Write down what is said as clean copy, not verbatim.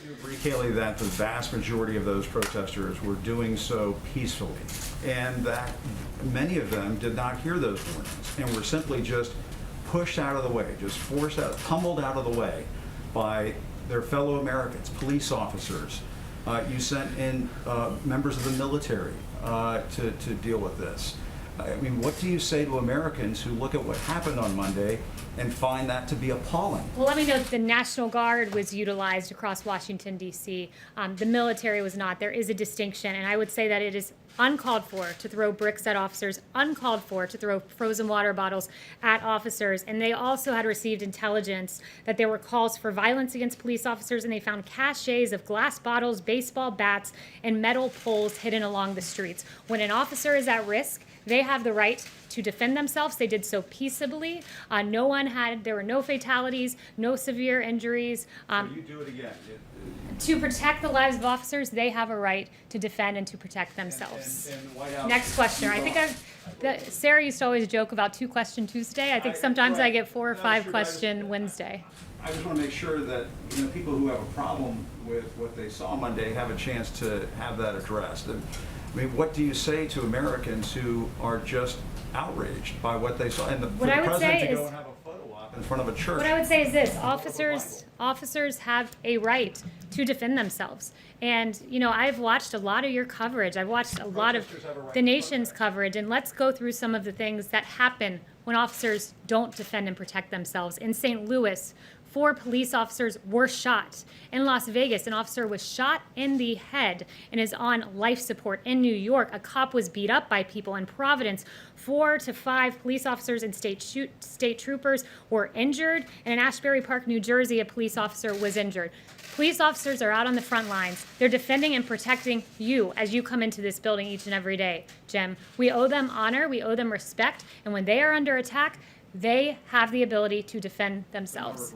you agree, Kayleigh, that the vast majority of those protesters were doing so peacefully, and that many of them did not hear those warnings and were simply just pushed out of the way, just forced out, pummeled out of the way by their fellow Americans, police officers? You sent in members of the military to deal with this. I mean, what do you say to Americans who look at what happened on Monday and find that to be appalling? Well, let me note the National Guard was utilized across Washington, D.C. The military was not. There is a distinction, and I would say that it is uncalled for to throw bricks at officers, uncalled for to throw frozen water bottles at officers. And they also had received intelligence that there were calls for violence against police officers, and they found caches of glass bottles, baseball bats, and metal poles hidden along the streets. When an officer is at risk, they have the right to defend themselves. They did so peaceably. There were no fatalities, no severe injuries. So you do it again. To protect the lives of officers, they have a right to defend and to protect themselves. And the White House, Next question. I think Sarah used to always joke about 2-question Tuesday. I think sometimes I get 4 or 5-question Wednesday. I just want to make sure that people who have a problem with what they saw Monday have a chance to have that addressed. And, I mean, what do you say to Americans who are just outraged by what they saw? And for the president to go and have a photo op in front of a church. What I would say is this: officers have a right to defend themselves. And I've watched a lot of your coverage. I've watched a lot of the nation's coverage, and let's go through some of the things that happen when officers don't defend and protect themselves. In St. Louis, 4 police officers were shot. In Las Vegas, an officer was shot in the head and is on life support. In New York, a cop was beat up by people. In Providence, 4 to 5 police officers and state troopers were injured. And in Ashbury Park, New Jersey, a police officer was injured. Police officers are out on the front lines. They're defending and protecting you as you come into this building each and every day, Jim. We owe them honor, we owe them respect, and when they are under attack, they have the ability to defend themselves.